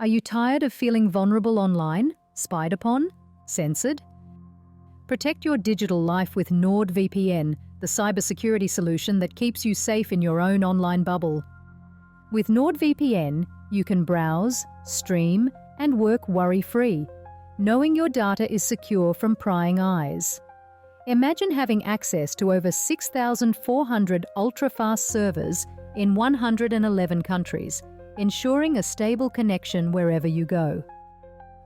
Are you tired of feeling vulnerable online, spied upon, censored? Protect your digital life with NordVPN, the cybersecurity solution that keeps you safe in your own online bubble. With NordVPN, you can browse, stream, and work worry-free, knowing your data is secure from prying eyes. Imagine having access to over 6,400 ultra-fast servers in 111 countries, ensuring a stable connection wherever you go.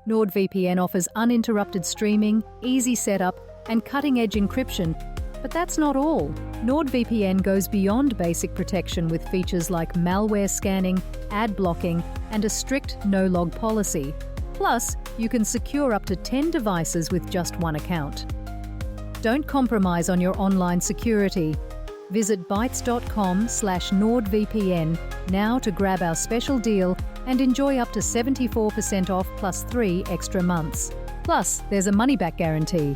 NordVPN offers uninterrupted streaming, easy setup, and cutting-edge encryption. But that's not all. NordVPN goes beyond basic protection with features like malware scanning, ad blocking, and a strict no-log policy. Plus, you can secure up to 10 devices with just one account. Don't compromise on your online security. Visit bytes.com/NordVPN now to grab our special deal and enjoy up to 74% off plus 3 extra months. Plus, there's a money-back guarantee.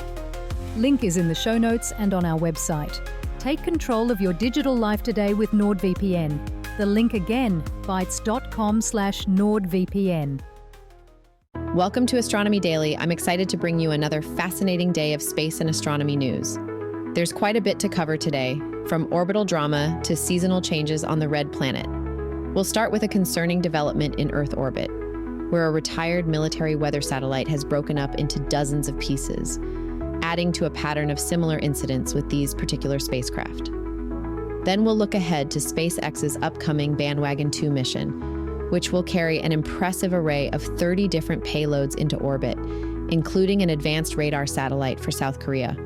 Link is in the show notes and on our website. Take control of your digital life today with NordVPN. The link again, bytes.com/NordVPN. Welcome to Astronomy Daily. I'm excited to bring you another fascinating day of space and astronomy news. There's quite a bit to cover today, from orbital drama to seasonal changes on the red planet. We'll start with a concerning development in Earth orbit, where a retired military weather satellite has broken up into dozens of pieces, adding to a pattern of similar incidents with these particular spacecraft. Then we'll look ahead to SpaceX's upcoming Bandwagon 2 mission, which will carry an impressive array of 30 different payloads into orbit, including an advanced radar satellite for South Korea.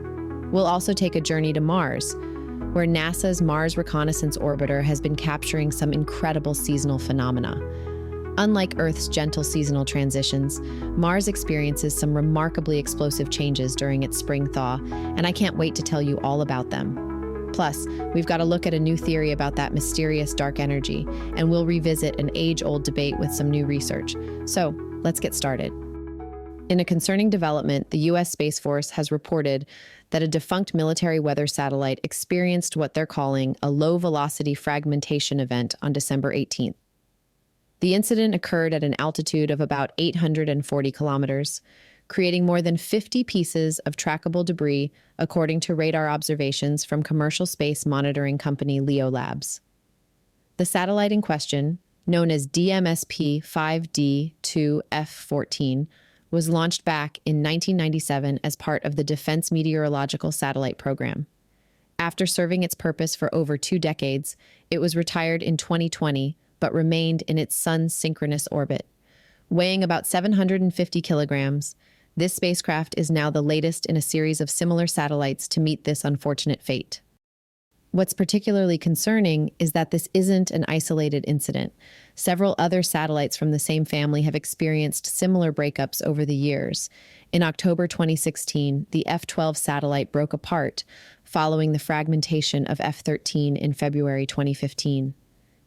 We'll also take a journey to Mars, where NASA's Mars Reconnaissance Orbiter has been capturing some incredible seasonal phenomena. Unlike Earth's gentle seasonal transitions, Mars experiences some remarkably explosive changes during its spring thaw, and I can't wait to tell you all about them. Plus, we've got a look at a new theory about that mysterious dark energy, and we'll revisit an age-old debate with some new research. So, let's get started. In a concerning development, the U.S. Space Force has reported that a defunct military weather satellite experienced what they're calling a low-velocity fragmentation event on December 18th. The incident occurred at an altitude of about 840 kilometers, creating more than 50 pieces of trackable debris, according to radar observations from commercial space monitoring company Leo Labs. The satellite in question, known as DMSP-5D2F14, was launched back in 1997 as part of the Defense Meteorological Satellite Program. After serving its purpose for over 2 decades, it was retired in 2020, but remained in its sun's synchronous orbit. Weighing about 750 kilograms, this spacecraft is now the latest in a series of similar satellites to meet this unfortunate fate. What's particularly concerning is that this isn't an isolated incident. Several other satellites from the same family have experienced similar breakups over the years. In October 2016, the F-12 satellite broke apart following the fragmentation of F-13 in February 2015.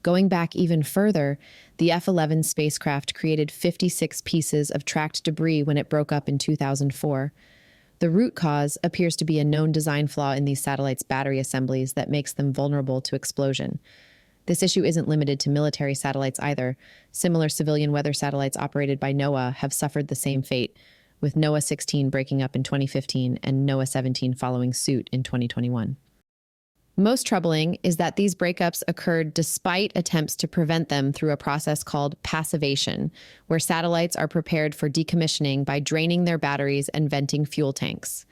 Going back even further, the F-11 spacecraft created 56 pieces of tracked debris when it broke up in 2004. The root cause appears to be a known design flaw in these satellites' battery assemblies that makes them vulnerable to explosion. This issue isn't limited to military satellites either. Similar civilian weather satellites operated by NOAA have suffered the same fate, with NOAA 16 breaking up in 2015 and NOAA 17 following suit in 2021. Most troubling is that these breakups occurred despite attempts to prevent them through a process called passivation, where satellites are prepared for decommissioning by draining their batteries and venting fuel tanks.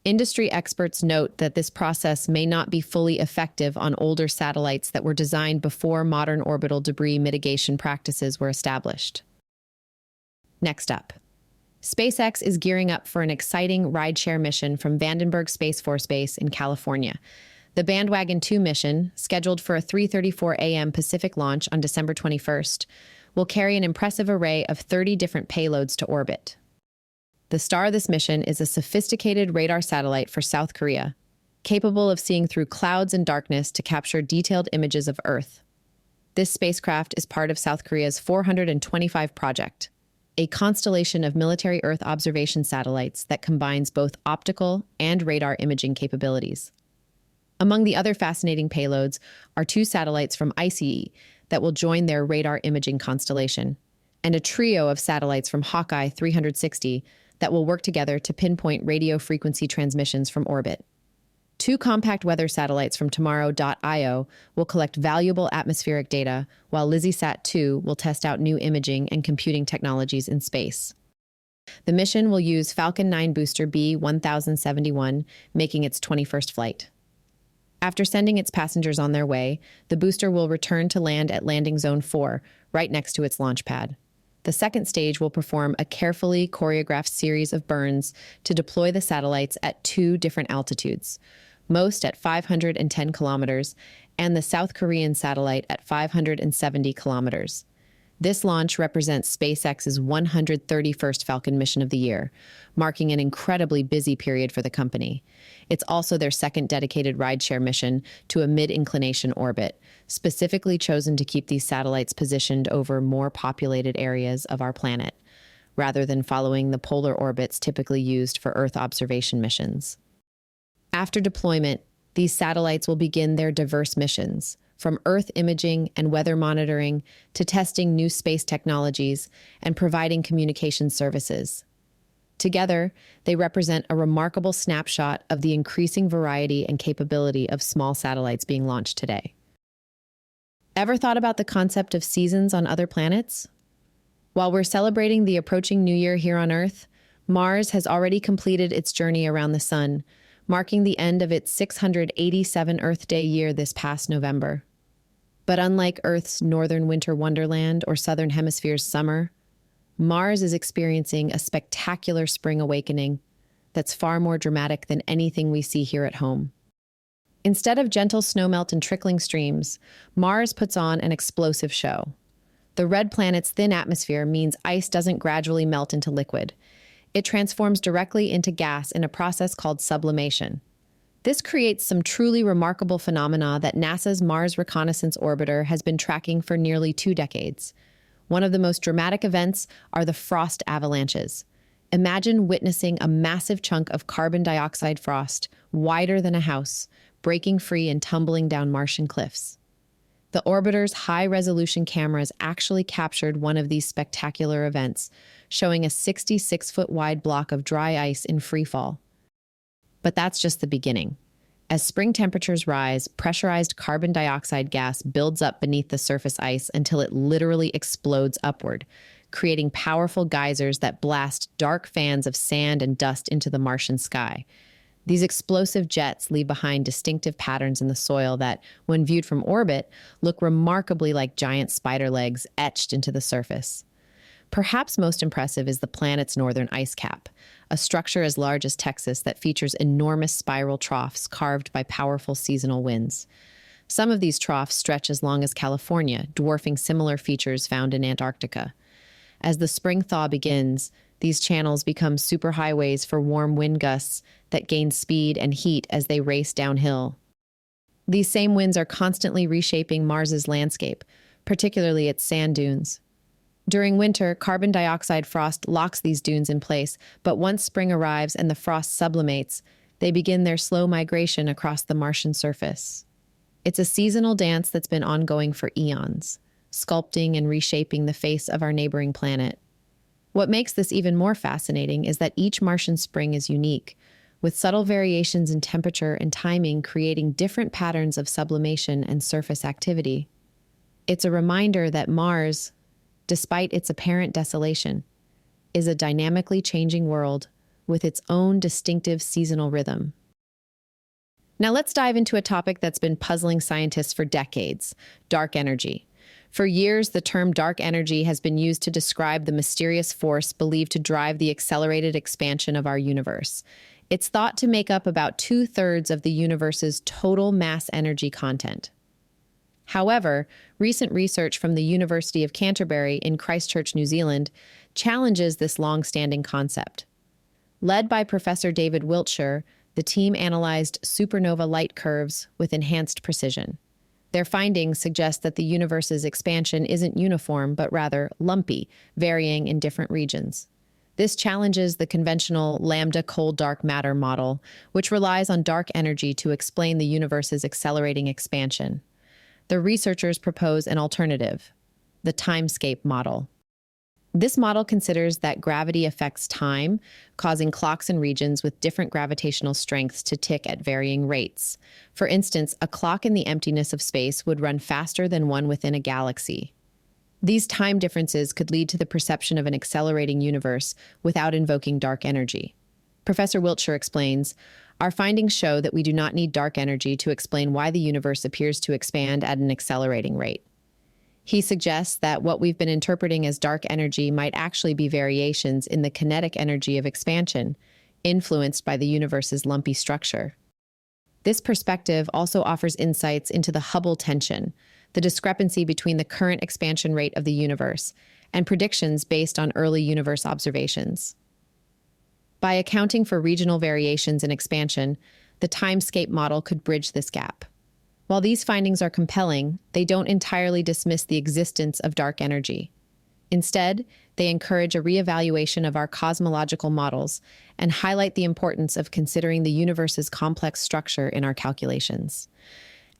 Industry experts note that this process may not be fully effective on older satellites that were designed before modern orbital debris mitigation practices were established. Next up, SpaceX is gearing up for an exciting rideshare mission from Vandenberg Space Force Base in California. The Bandwagon 2 mission, scheduled for a 3:34 a.m. Pacific launch on December 21st, will carry an impressive array of 30 different payloads to orbit. The star of this mission is a sophisticated radar satellite for South Korea, capable of seeing through clouds and darkness to capture detailed images of Earth. This spacecraft is part of South Korea's 425 project, a constellation of military Earth observation satellites that combines both optical and radar imaging capabilities. Among the other fascinating payloads are 2 satellites from ICE that will join their radar imaging constellation. and a trio of satellites from Hawkeye 360 that will work together to pinpoint radio frequency transmissions from orbit. 2 compact weather satellites from Tomorrow.io will collect valuable atmospheric data, while LizzieSat-2 will test out new imaging and computing technologies in space. The mission will use Falcon 9 booster B-1071, making its 21st flight. After sending its passengers on their way, the booster will return to land at Landing Zone 4, right next to its launch pad. The second stage will perform a carefully choreographed series of burns to deploy the satellites at 2 different altitudes, most at 510 kilometers, and the South Korean satellite at 570 kilometers. This launch represents SpaceX's 131st Falcon mission of the year, marking an incredibly busy period for the company. It's also their second dedicated rideshare mission to a mid-inclination orbit, specifically chosen to keep these satellites positioned over more populated areas of our planet, rather than following the polar orbits typically used for Earth observation missions. After deployment, these satellites will begin their diverse missions, from Earth imaging and weather monitoring to testing new space technologies and providing communication services. Together, they represent a remarkable snapshot of the increasing variety and capability of small satellites being launched today. Ever thought about the concept of seasons on other planets? While we're celebrating the approaching New Year here on Earth, Mars has already completed its journey around the Sun, marking the end of its 687 Earth Day year this past November. But unlike Earth's northern winter wonderland or southern hemisphere's summer, Mars is experiencing a spectacular spring awakening that's far more dramatic than anything we see here at home. Instead of gentle snowmelt and trickling streams, Mars puts on an explosive show. The red planet's thin atmosphere means ice doesn't gradually melt into liquid. It transforms directly into gas in a process called sublimation. This creates some truly remarkable phenomena that NASA's Mars Reconnaissance Orbiter has been tracking for nearly 2 decades. One of the most dramatic events are the frost avalanches. Imagine witnessing a massive chunk of carbon dioxide frost, wider than a house, breaking free and tumbling down Martian cliffs. The orbiter's high-resolution cameras actually captured one of these spectacular events, showing a 66-foot-wide block of dry ice in freefall. But that's just the beginning. As spring temperatures rise, pressurized carbon dioxide gas builds up beneath the surface ice until it literally explodes upward, creating powerful geysers that blast dark fans of sand and dust into the Martian sky. These explosive jets leave behind distinctive patterns in the soil that, when viewed from orbit, look remarkably like giant spider legs etched into the surface. Perhaps most impressive is the planet's northern ice cap, a structure as large as Texas that features enormous spiral troughs carved by powerful seasonal winds. Some of these troughs stretch as long as California, dwarfing similar features found in Antarctica. As the spring thaw begins, these channels become superhighways for warm wind gusts that gain speed and heat as they race downhill. These same winds are constantly reshaping Mars's landscape, particularly its sand dunes. During winter, carbon dioxide frost locks these dunes in place, but once spring arrives and the frost sublimates, they begin their slow migration across the Martian surface. It's a seasonal dance that's been ongoing for eons, sculpting and reshaping the face of our neighboring planet. What makes this even more fascinating is that each Martian spring is unique, with subtle variations in temperature and timing creating different patterns of sublimation and surface activity. It's a reminder that Mars, despite its apparent desolation, is a dynamically changing world with its own distinctive seasonal rhythm. Now let's dive into a topic that's been puzzling scientists for decades: dark energy. For years, the term dark energy has been used to describe the mysterious force believed to drive the accelerated expansion of our universe. It's thought to make up about 2/3 of the universe's total mass energy content. However, recent research from the University of Canterbury in Christchurch, New Zealand, challenges this long-standing concept. Led by Professor David Wiltshire, the team analyzed supernova light curves with enhanced precision. Their findings suggest that the universe's expansion isn't uniform, but rather lumpy, varying in different regions. This challenges the conventional lambda cold dark matter model, which relies on dark energy to explain the universe's accelerating expansion. The researchers propose an alternative, the timescape model. This model considers that gravity affects time, causing clocks in regions with different gravitational strengths to tick at varying rates. For instance, a clock in the emptiness of space would run faster than one within a galaxy. These time differences could lead to the perception of an accelerating universe without invoking dark energy. Professor Wiltshire explains, "Our findings show that we do not need dark energy to explain why the universe appears to expand at an accelerating rate." He suggests that what we've been interpreting as dark energy might actually be variations in the kinetic energy of expansion, influenced by the universe's lumpy structure. This perspective also offers insights into the Hubble tension, the discrepancy between the current expansion rate of the universe and predictions based on early universe observations. By accounting for regional variations in expansion, the timescape model could bridge this gap. While these findings are compelling, they don't entirely dismiss the existence of dark energy. Instead, they encourage a reevaluation of our cosmological models and highlight the importance of considering the universe's complex structure in our calculations.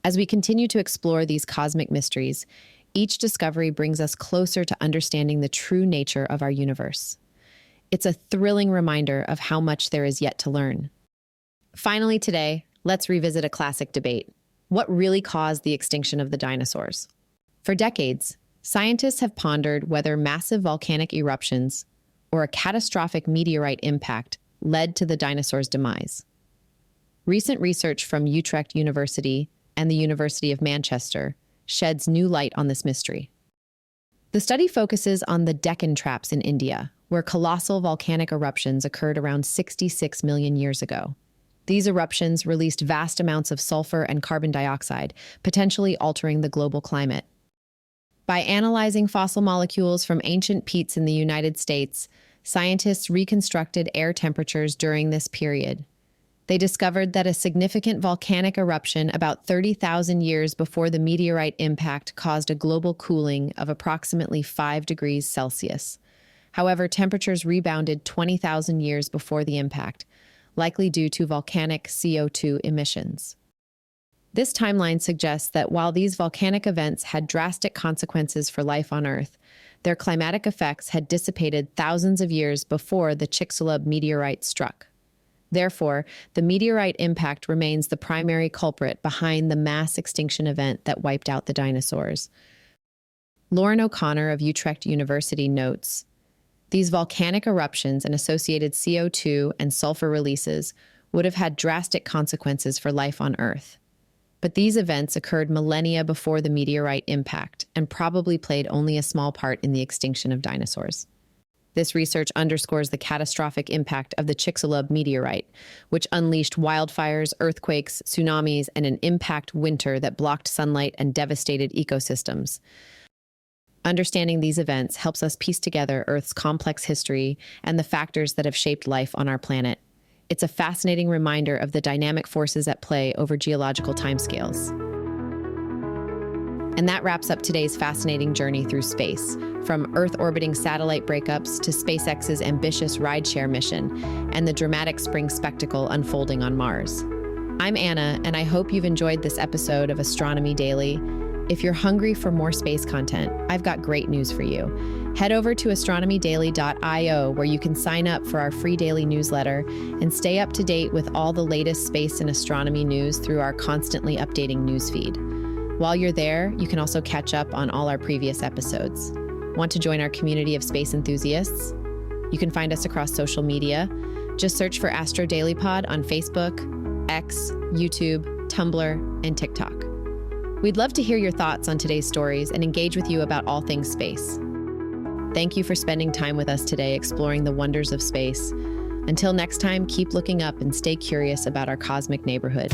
As we continue to explore these cosmic mysteries, each discovery brings us closer to understanding the true nature of our universe. It's a thrilling reminder of how much there is yet to learn. Finally today, let's revisit a classic debate. What really caused the extinction of the dinosaurs? For decades, scientists have pondered whether massive volcanic eruptions or a catastrophic meteorite impact led to the dinosaurs' demise. Recent research from Utrecht University and the University of Manchester sheds new light on this mystery. The study focuses on the Deccan Traps in India, where colossal volcanic eruptions occurred around 66 million years ago. These eruptions released vast amounts of sulfur and carbon dioxide, potentially altering the global climate. By analyzing fossil molecules from ancient peats in the United States, scientists reconstructed air temperatures during this period. They discovered that a significant volcanic eruption about 30,000 years before the meteorite impact caused a global cooling of approximately 5 degrees Celsius. However, temperatures rebounded 20,000 years before the impact, likely due to volcanic CO2 emissions. This timeline suggests that while these volcanic events had drastic consequences for life on Earth, their climatic effects had dissipated thousands of years before the Chicxulub meteorite struck. Therefore, the meteorite impact remains the primary culprit behind the mass extinction event that wiped out the dinosaurs. Lauren O'Connor of Utrecht University notes, "These volcanic eruptions and associated CO2 and sulfur releases would have had drastic consequences for life on Earth. But these events occurred millennia before the meteorite impact and probably played only a small part in the extinction of dinosaurs." This research underscores the catastrophic impact of the Chicxulub meteorite, which unleashed wildfires, earthquakes, tsunamis, and an impact winter that blocked sunlight and devastated ecosystems. Understanding these events helps us piece together Earth's complex history and the factors that have shaped life on our planet. It's a fascinating reminder of the dynamic forces at play over geological timescales. And that wraps up today's fascinating journey through space, from Earth-orbiting satellite breakups to SpaceX's ambitious rideshare mission and the dramatic spring spectacle unfolding on Mars. I'm Anna, and I hope you've enjoyed this episode of Astronomy Daily. If you're hungry for more space content, I've got great news for you. Head over to astronomydaily.io, where you can sign up for our free daily newsletter and stay up to date with all the latest space and astronomy news through our constantly updating newsfeed. While you're there, you can also catch up on all our previous episodes. Want to join our community of space enthusiasts? You can find us across social media. Just search for Astro Daily Pod on Facebook, X, YouTube, Tumblr, and TikTok. We'd love to hear your thoughts on today's stories and engage with you about all things space. Thank you for spending time with us today exploring the wonders of space. Until next time, keep looking up and stay curious about our cosmic neighborhood.